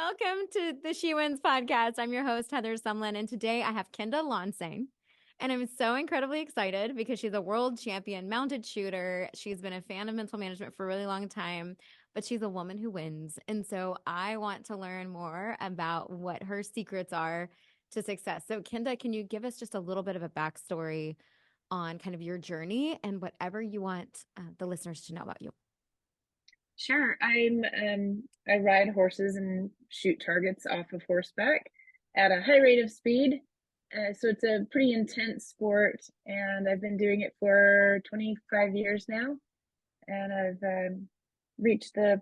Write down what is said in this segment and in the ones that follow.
Welcome to the She Wins podcast. I'm your host, Heather Sumlin, and today I have Kenda Lenseigne. And I'm so incredibly excited because she's a world champion mounted shooter. She's been a fan of mental management for a really long time, but she's a woman who wins. And so I want to learn more about what her secrets are to success. So, Kenda, can you give us just a little bit of a backstory on kind of your journey and whatever you want the listeners to know about you? Sure. I ride horses and shoot targets off of horseback at a high rate of speed. So it's a pretty intense sport, and I've been doing it for 25 years now. And I've reached the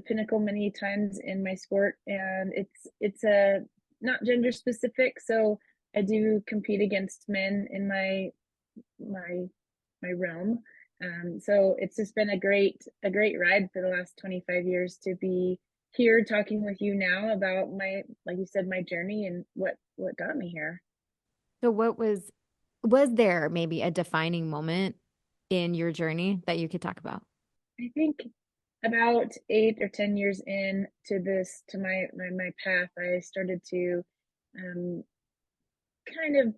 pinnacle many times in my sport, and it's a not gender specific. So I do compete against men in my my realm. So it's just been a great ride for the last 25 years to be here talking with you now about my, like you said, my journey and what got me here. So, was there maybe a defining moment in your journey that you could talk about? I think about 8 or 10 years in to my path, I started to um, kind of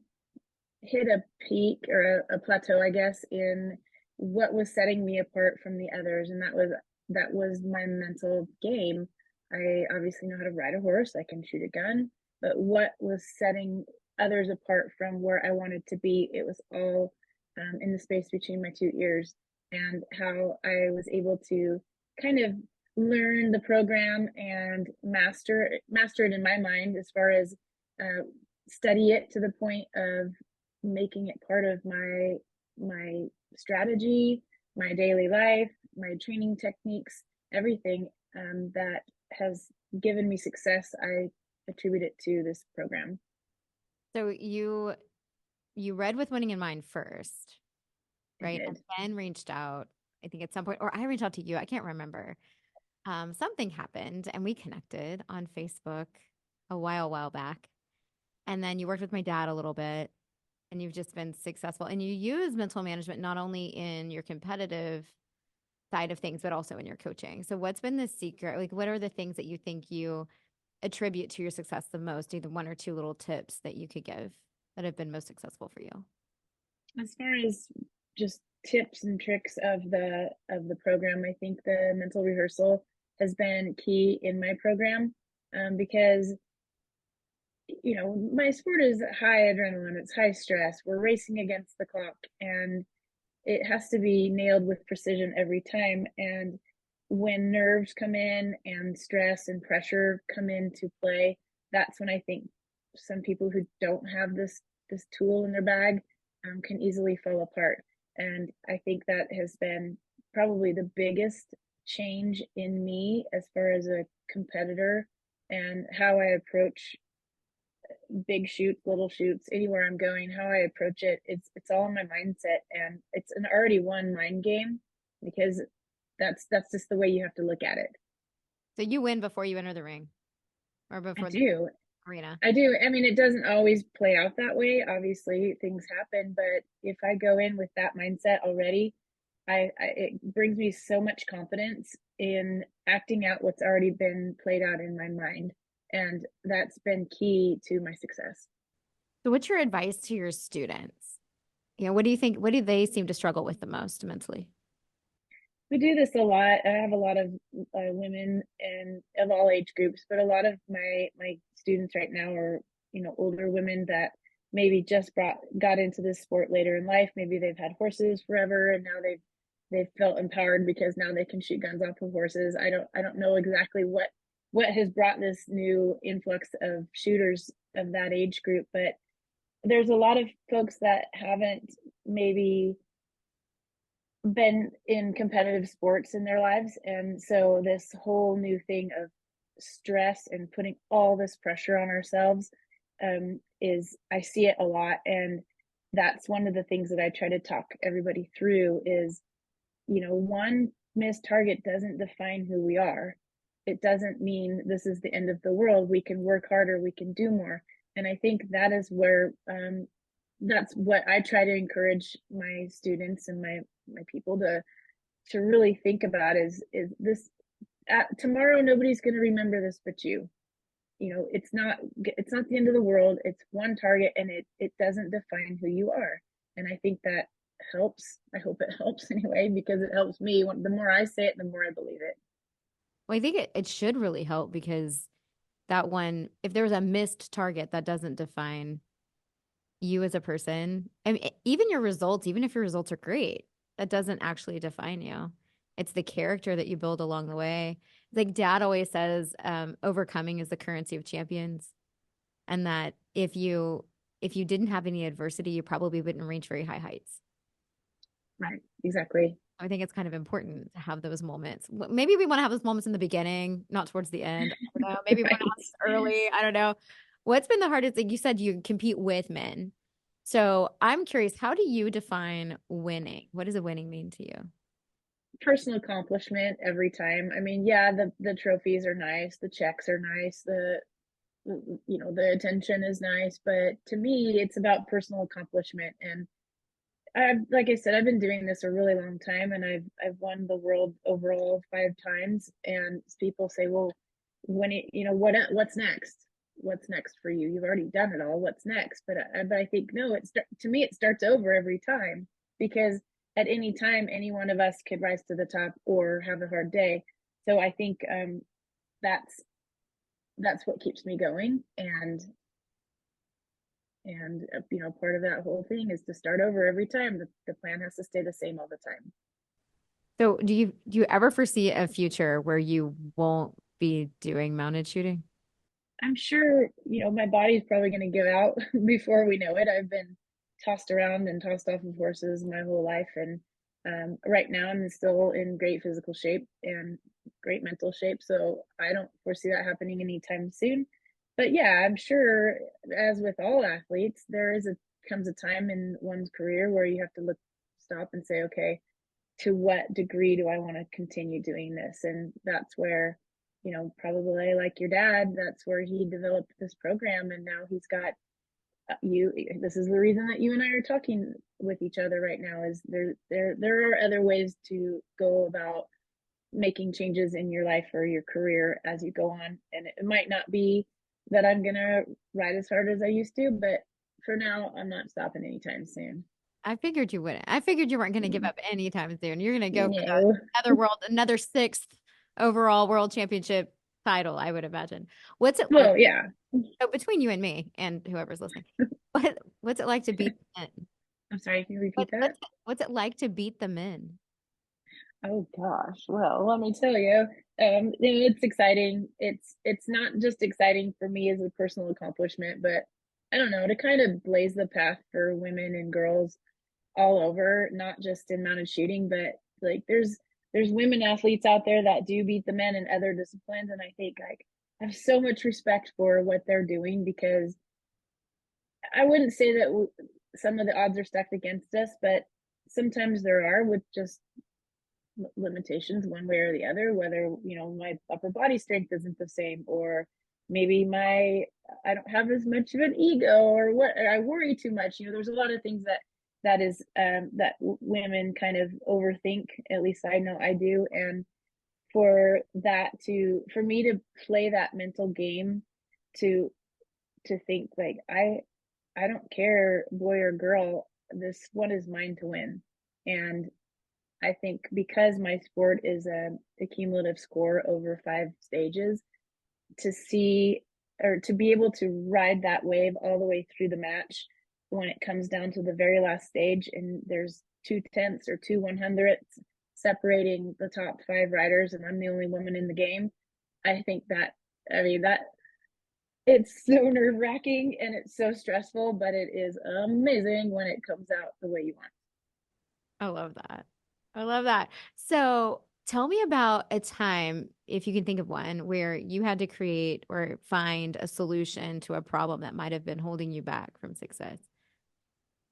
hit a peak or a plateau, I guess, in what was setting me apart from the others, and that was my mental game. I obviously know how to ride a horse, I can shoot a gun, but what was setting others apart from where I wanted to be, it was all in the space between my two ears, and how I was able to kind of learn the program and master it in my mind as far as uh, study it to the point of making it part of my strategy, my daily life, my training techniques, everything that has given me success. I attribute it to this program. So you read with winning in mind first, I right? And did. then reached out, I think at some point, or I reached out to you. I can't remember. Something happened and we connected on Facebook a while back. And then you worked with my dad a little bit and you've just been successful. And you use mental management not only in your competitive side of things, but also in your coaching. So what's been the secret? Like, what are the things that you think you attribute to your success the most? Either one or two little tips that you could give that have been most successful for you? As far as just tips and tricks of the program, I think the mental rehearsal has been key in my program, because my sport is high adrenaline, it's high stress. We're racing against the clock, and it has to be nailed with precision every time. And when nerves come in and stress and pressure come into play, that's when I think some people who don't have this tool in their bag can easily fall apart. And I think that has been probably the biggest change in me as far as a competitor, and how I approach big shoots, little shoots, anywhere I'm going, how I approach it, it's all in my mindset, and it's an already won mind game, because that's just the way you have to look at it. So you win before you enter the ring or I before the do. arena. I do. I mean, it doesn't always play out that way. Obviously, things happen, but if I go in with that mindset already, it brings me so much confidence in acting out what's already been played out in my mind, and that's been key to my success. So what's your advice to your students? What do you think? What do they seem to struggle with the most mentally? We do this a lot. I have a lot of women and of all age groups, but a lot of my students right now are older women that maybe just got into this sport later in life. Maybe they've had horses forever, and now they've felt empowered because now they can shoot guns off of horses. I don't know exactly what has brought this new influx of shooters of that age group, but there's a lot of folks that haven't maybe been in competitive sports in their lives. And so this whole new thing of stress and putting all this pressure on ourselves, is, I see it a lot. And that's one of the things that I try to talk everybody through is, one missed target doesn't define who we are. It doesn't mean this is the end of the world. We can work harder, we can do more. And I think that is where that's what I try to encourage my students and my people to really think about is this, tomorrow nobody's going to remember this but you. it's not the end of the world. It's one target, and it doesn't define who you are. And I think that helps. I hope it helps anyway, because it helps me. The more I say it, the more I believe it. Well, I think it should really help because that one, if there was a missed target, that doesn't define you as a person. I mean, even your results, even if your results are great, that doesn't actually define you. It's the character that you build along the way. Like dad always says, overcoming is the currency of champions. And that if you didn't have any adversity, you probably wouldn't reach very high heights. Right. Exactly. I think it's kind of important to have those moments. Maybe we want to have those moments in the beginning, not towards the end. I don't know. Maybe we want to have Right. this early. I don't know. What's been the hardest? Like you said, you compete with men. So I'm curious, how do you define winning? What does a winning mean to you? Personal accomplishment every time. I mean, yeah, the trophies are nice, the checks are nice, the attention is nice, but to me, it's about personal accomplishment. And like I said, I've been doing this a really long time, and I've won the world overall 5 times. And people say, well, what's next? What's next for you? You've already done it all. What's next? But I think no. To me, it starts over every time, because at any time, any one of us could rise to the top or have a hard day. So I think that's that's what keeps me going. And part of that whole thing is to start over every time. The plan has to stay the same all the time. So do you ever foresee a future where you won't be doing mounted shooting? I'm sure, my body's probably going to give out before we know it. I've been tossed around and tossed off of horses my whole life. And right now I'm still in great physical shape and great mental shape. So I don't foresee that happening anytime soon. But yeah, I'm sure, as with all athletes, comes a time in one's career where you have to stop and say, okay, to what degree do I want to continue doing this? And that's where, probably like your dad, that's where he developed this program. And now he's got this is the reason that you and I are talking with each other right now, is there are other ways to go about making changes in your life or your career as you go on. And it might not be that I'm going to ride as hard as I used to, but for now, I'm not stopping anytime soon. I figured you wouldn't. I figured you weren't going to give up anytime soon. You're going to go for No. another sixth overall world championship title, I would imagine. What's it like? Well, yeah. Oh, between you and me and whoever's listening, what's it like to beat the men? I'm sorry, can you What, repeat that? what's it like to beat the men? Oh gosh. Well, let me tell you, it's exciting. It's not just exciting for me as a personal accomplishment, but I don't know, to kind of blaze the path for women and girls all over, not just in mounted shooting, but like there's women athletes out there that do beat the men in other disciplines, and I think like I have so much respect for what they're doing, because I wouldn't say that some of the odds are stacked against us, but sometimes there are, with just limitations one way or the other, whether my upper body strength isn't the same, or maybe my I don't have as much of an ego, or what, or I worry too much. There's a lot of things that women kind of overthink. At least I know I do. And for me to play that mental game, to think like I don't care, boy or girl, this one is mine to win. And I think because my sport is a cumulative score over 5 stages, to see, or to be able to ride that wave all the way through the match, when it comes down to the very last stage and there's 2/10 or 2/100 separating the top 5 riders, and I'm the only woman in the game. I think that, I mean, that it's so nerve wracking and it's so stressful, but it is amazing when it comes out the way you want. I love that. I love that. So tell me about a time, if you can think of one, where you had to create or find a solution to a problem that might have been holding you back from success.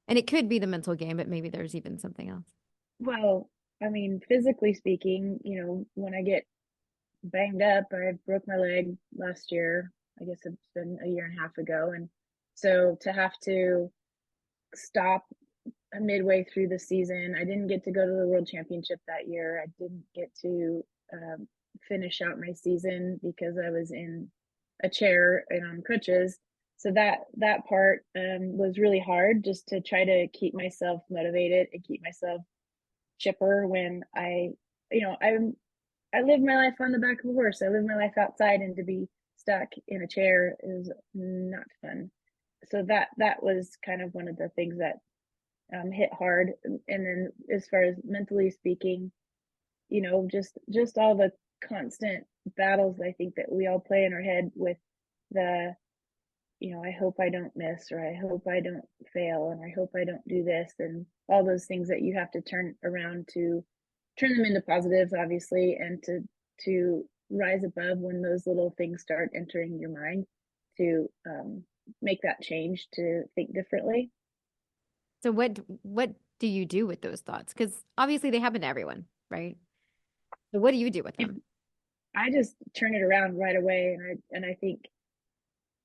And it could be the mental game, but maybe there's even something else. Well, I mean, physically speaking, when I get banged up, I broke my leg last year. I guess it's been a year and a half ago. And so to have to stop midway through the season, I didn't get to go to the world championship that year. I didn't get to finish out my season because I was in a chair and on crutches. So that part was really hard, just to try to keep myself motivated and keep myself chipper when I live my life on the back of a horse. I live my life outside, and to be stuck in a chair is not fun. So that was kind of one of the things that hit hard. And then as far as mentally speaking, just all the constant battles I think that we all play in our head with the, I hope I don't miss, or I hope I don't fail, and I hope I don't do this, and all those things that you have to turn around to turn them into positives, obviously, and to rise above when those little things start entering your mind, to make that change, to think differently. So what do you do with those thoughts? Because obviously they happen to everyone, right? So what do you do with If them? I just turn it around right away, and I think,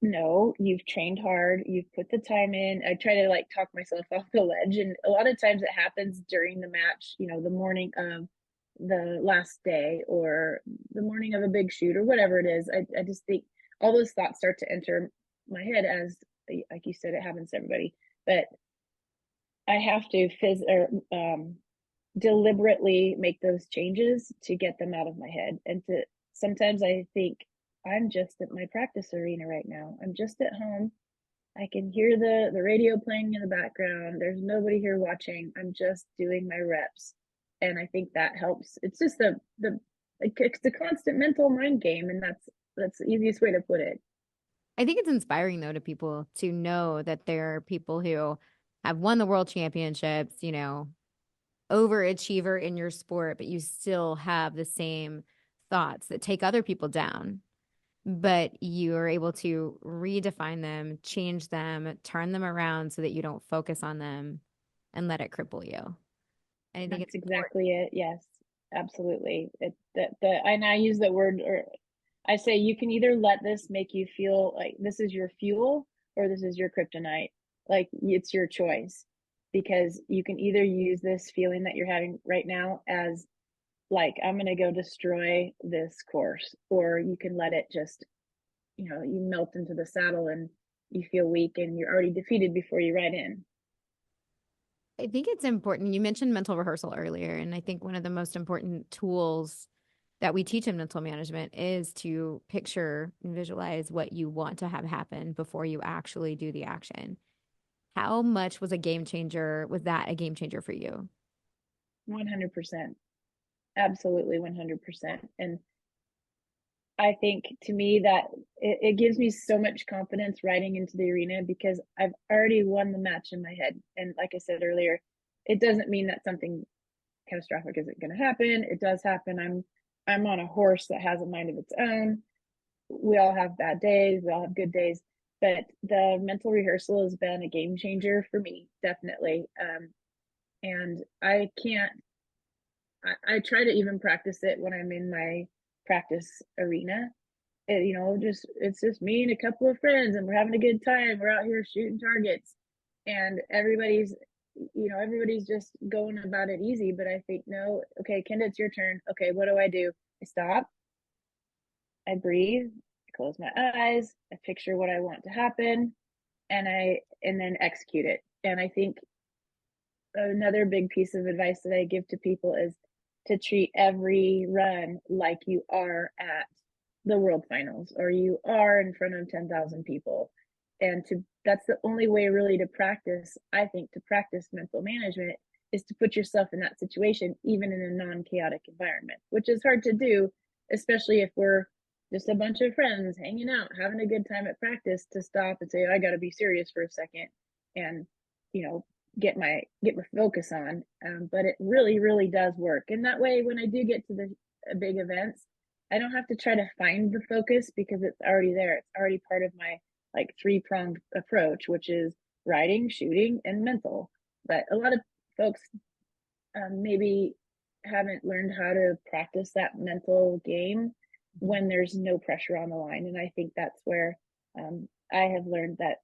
no, you've trained hard, you've put the time in. I try to like talk myself off the ledge, and a lot of times it happens during the match, the morning of the last day, or the morning of a big shoot, or whatever it is. I just think all those thoughts start to enter my head, as like you said, it happens to everybody. But I have to deliberately make those changes to get them out of my head. And to sometimes I think, I'm just at my practice arena right now. I'm just at home. I can hear the radio playing in the background. There's nobody here watching. I'm just doing my reps. And I think that helps. It's just it's the constant mental mind game, and that's the easiest way to put it. I think it's inspiring though to people to know that there are people who have won the world championships, overachiever in your sport, but you still have the same thoughts that take other people down. But you are able to redefine them, change them, turn them around so that you don't focus on them and let it cripple you. And I think That's it's important. exactly it. Yes, absolutely. And I use the word, or I say, you can either let this make you feel like this is your fuel, or this is your kryptonite. Like, it's your choice, because you can either use this feeling that you're having right now as like, I'm going to go destroy this course, or you can let it just, you melt into the saddle and you feel weak and you're already defeated before you ride in. I think it's important. You mentioned mental rehearsal earlier, and I think one of the most important tools that we teach in mental management is to picture and visualize what you want to have happen before you actually do the action. How much was that a game changer for you? 100%. Absolutely 100%. And I think, to me, that it gives me so much confidence riding into the arena, because I've already won the match in my head. And like I said earlier, it doesn't mean that something catastrophic isn't going to happen. It does happen. I'm on a horse that has a mind of its own. We all have bad days, we all have good days, but the mental rehearsal has been a game changer for me, definitely. And I try to even practice it when I'm in my practice arena. Just it's just me and a couple of friends, and we're having a good time. We're out here shooting targets, and everybody's just going about it easy. But I think, no, okay, Kenda, it's your turn. Okay, what do? I stop, I breathe, I close my eyes, I picture what I want to happen, and then execute it. And I think another big piece of advice that I give to people is to treat every run like you are at the world finals, or you are in front of 10,000 people. And that's the only way really to practice, I think, to practice mental management, is to put yourself in that situation, even in a non-chaotic environment, which is hard to do, especially if we're just a bunch of friends hanging out, having a good time at practice, to stop and say, I got to be serious for a second, and, you know, get my focus on. But it really, really does work. And that way, when I do get to the big events, I don't have to try to find the focus, because it's already there. It's already part of my like three-pronged approach, which is riding, shooting, and mental. But a lot of folks maybe haven't learned how to practice that mental game when there's no pressure on the line. And I think that's where I have learned that,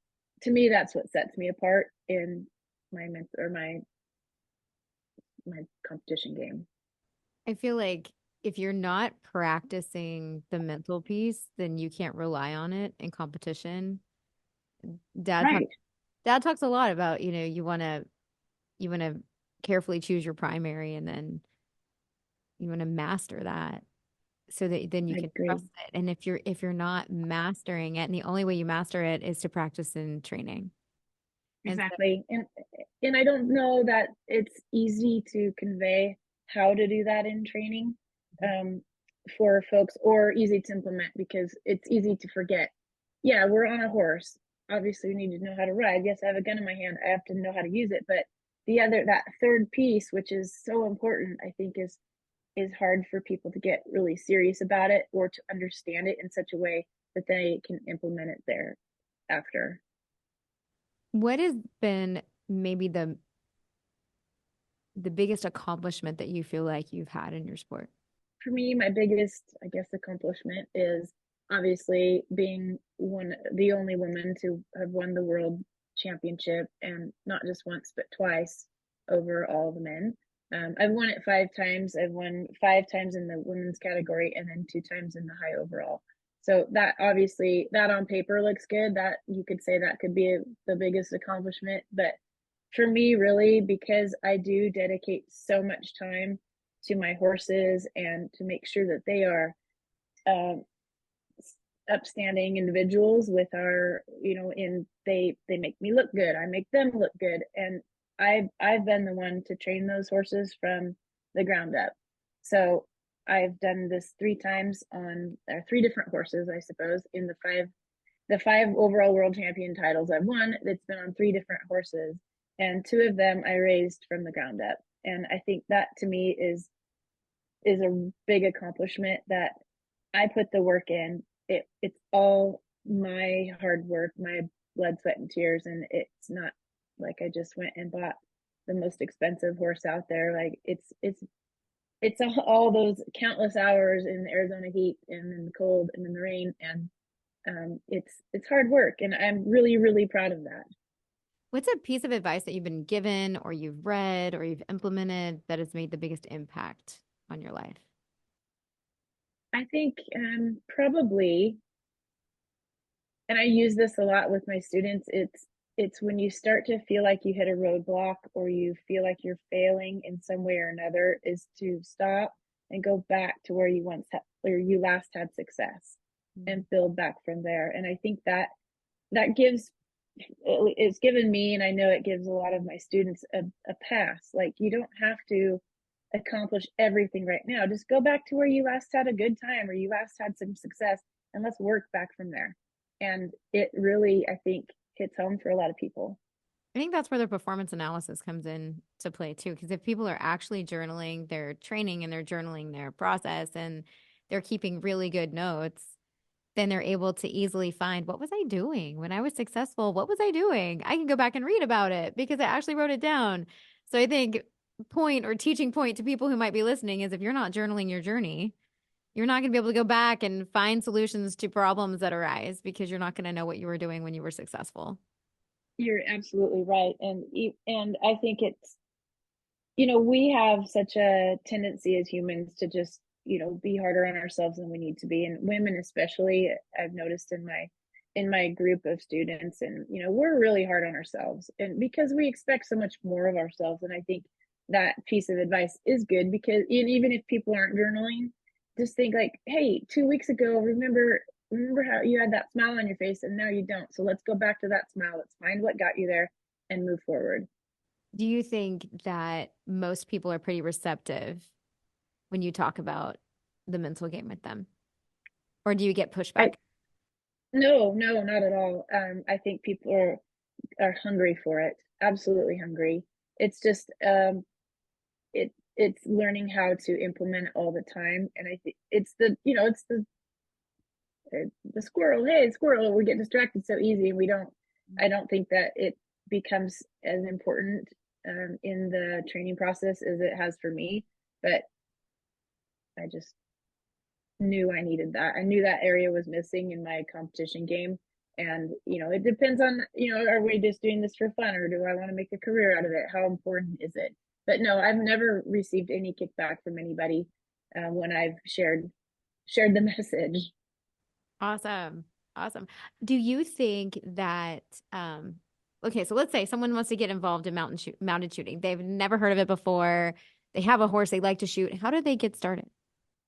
to me, that's what sets me apart in my mentor, my competition game. I feel like if you're not practicing the mental piece, then you can't rely on it in competition. Dad talks Right. dad talks a lot about, you want to carefully choose your primary and then you want to master that so that then you I can agree. trust it. And if you're not mastering it, and the only way you master it is to practice in training. And so, Exactly. And I don't know that it's easy to convey how to do that in training um, for folks, or easy to implement, because it's easy to forget. Yeah, we're on a horse. Obviously, we need to know how to ride. Yes, I have a gun in my hand. I have to know how to use it. But that third piece, which is so important, I think is hard for people to get really serious about it, or to understand it in such a way that they can implement it there after. what has been maybe the biggest accomplishment that you feel like you've had in your sport? For me, my biggest, I guess, accomplishment is obviously being the only woman to have won the world championship, and not just once, but twice over all the men. I've won it 5 times. I've won 5 times in the women's category, and then 2 times in the high overall. So that obviously, that on paper looks good. That you could say that could be the biggest accomplishment. But for me, really, because I do dedicate so much time to my horses and to make sure that they are um, upstanding individuals with our, in they make me look good, I make them look good, and I've been the one to train those horses from the ground up. So I've done this 3 times on three different horses, I suppose, in the five overall world champion titles I've won. It's been on 3 different horses, and 2 of them I raised from the ground up. And I think that to me is a big accomplishment, that I put the work in. It's all my hard work, my blood, sweat, and tears, and it's not like I just went and bought the most expensive horse out there. Like it's all those countless hours in the Arizona heat and in the cold and in the rain, and it's hard work, and I'm really really proud of that. What's a piece of advice that you've been given or you've read or you've implemented that has made the biggest impact on your life? I think probably, and I use this a lot with my students, it's when you start to feel like you hit a roadblock, or you feel like you're failing in some way or another, is to stop and go back to where you once had, where you last had success, Mm. and build back from there. And I think that gives, it's given me, and I know it gives a lot of my students a pass. Like, you don't have to accomplish everything right now. Just go back to where you last had a good time, or you last had some success, and let's work back from there. And it really, I think, hits home for a lot of people. I think that's where the performance analysis comes in to play too. Because if people are actually journaling their training and they're journaling their process and they're keeping really good notes, then they're able to easily find what was I doing when I was successful? What was I doing? I can go back and read about it because I actually wrote it down. So I think point or teaching point to people who might be listening is if you're not journaling your journey, you're not going to be able to go back and find solutions to problems that arise because you're not going to know what you were doing when you were successful. You're absolutely right. And I think it's, we have such a tendency as humans to just, be harder on ourselves than we need to be. And women especially, I've noticed in my group of students, and we're really hard on ourselves, and because we expect so much more of ourselves. And I think that piece of advice is good, because even if people aren't journaling, just think like, hey, 2 weeks ago, remember how you had that smile on your face, and now you don't. So let's go back to that smile. Let's find what got you there and move forward. Do you think that most people are pretty receptive when you talk about the mental game with them? Or do you get I pushback? No, no, not at all. I think people are hungry for it. Absolutely hungry. It's just it's learning how to implement it all the time. And I think it's the squirrel. Hey, squirrel! We get distracted so easy, and we don't. I don't think that it becomes as important in the training process as it has for me. But I just knew I needed that. I knew that area was missing in my competition game. And, it depends on, are we just doing this for fun, or do I want to make a career out of it? How important is it? But no, I've never received any kickback from anybody when I've shared the message. Awesome. Awesome. Do you think that okay, so let's say someone wants to get involved in mounted shooting. They've never heard of it before. They have a horse they like to shoot. How do they get started?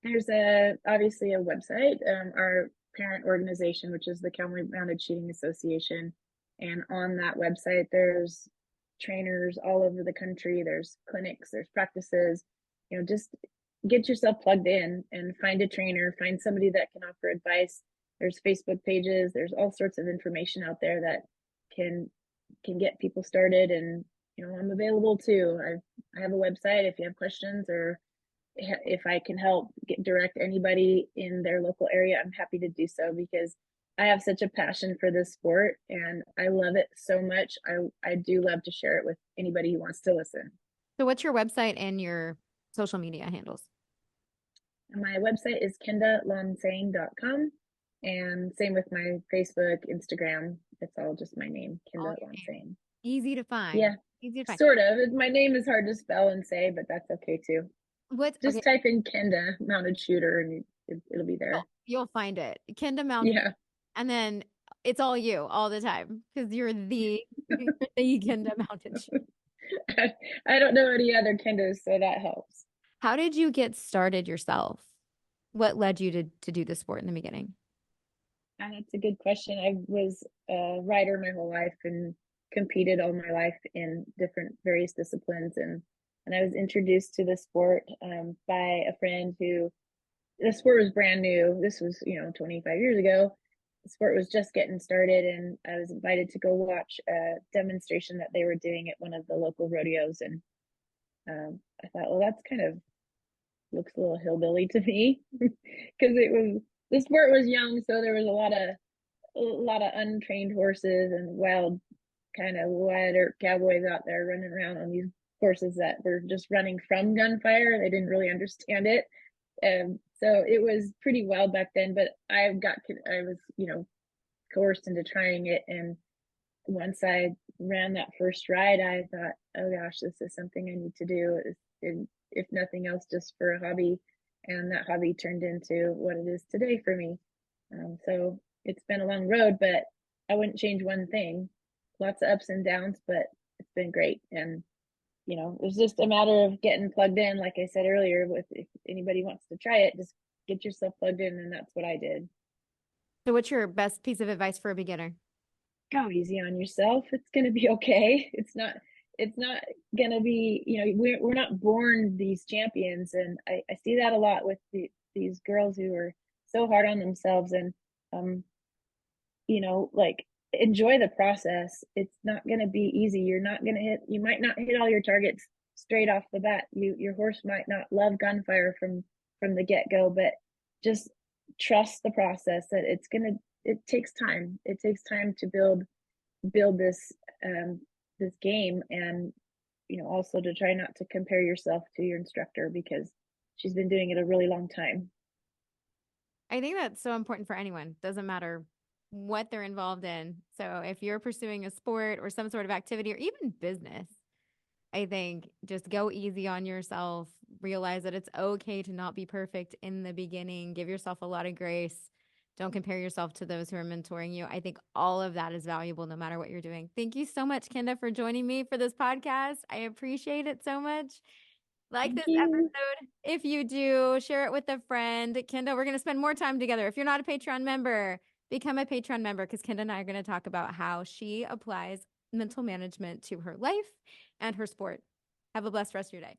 There's a obviously a website, our parent organization, which is the Cowboy Mounted Shooting Association, and on that website there's trainers all over the country. There's clinics, there's practices. Just get yourself plugged in and find a trainer, find somebody that can offer advice. There's Facebook pages, there's all sorts of information out there that can can get people started. And I'm available too. I have a website if you have questions, or if I can help direct anybody in their local area, I'm happy to do so, because I have such a passion for this sport and I love it so much. I do love to share it with anybody who wants to listen. So what's your website and your social media handles? My website is kendalenseigne.com, and same with my Facebook, Instagram. It's all just my name, All Kenda your name. Lenseigne. Easy to find. Yeah, Easy to find. sort of. My name is hard to spell and say, but that's okay too. What's okay, Just type in Kenda Mounted Shooter and it'll be there. you'll find it. Kenda Mountain. Yeah. And then it's all you all the time because you're the Kenda Mountain. I don't know any other Kendas, so that helps. How did you get started yourself? What led you to do the sport in the beginning? That's a good question. I was a rider my whole life and competed all my life in different various disciplines, and I was introduced to the sport by a friend who the sport was brand new. This was 25 years ago. The sport was just getting started, and I was invited to go watch a demonstration that they were doing at one of the local rodeos. And I thought, well, that's kind of looks a little hillbilly to me, because it was the sport was young, so there was a lot of untrained horses and wild kind of wild earth cowboys out there running around on these horses that were just running from gunfire. They didn't really understand it. So it was pretty wild back then, but I was coerced into trying it. And once I ran that first ride, I thought, oh gosh, this is something I need to do. If nothing else, just for a hobby. And that hobby turned into what it is today for me. So it's been a long road, but I wouldn't change one thing. Lots of ups and downs, but it's been great. And it's just a matter of getting plugged in. Like I said earlier, with if anybody wants to try it, just get yourself plugged in, and that's what I did. So, what's your best piece of advice for a beginner? Go easy on yourself. It's gonna be okay. It's not gonna be. We're not born these champions, and I see that a lot with these girls who are so hard on themselves. And um, like, enjoy the process. It's not going to be easy. You might not hit all your targets straight off the bat. Your horse might not love gunfire from the get-go, but just trust the process, that it takes time. It takes time to build this game. And also to try not to compare yourself to your instructor, because she's been doing it a really long time. I think that's so important for anyone. Doesn't matter what they're involved in. So, if you're pursuing a sport or some sort of activity or even business, I think just go easy on yourself. Realize that it's okay to not be perfect in the beginning. Give yourself a lot of grace. Don't compare yourself to those who are mentoring you. I think all of that is valuable no matter what you're doing. Thank you so much, Kenda, for joining me for this podcast. I appreciate it so much. Like Thank this you. episode. If you do, share it with a friend. Kenda, we're going to spend more time together. If you're not a Patreon member, become a Patreon member, because Kenda and I are going to talk about how she applies mental management to her life and her sport. Have a blessed rest of your day.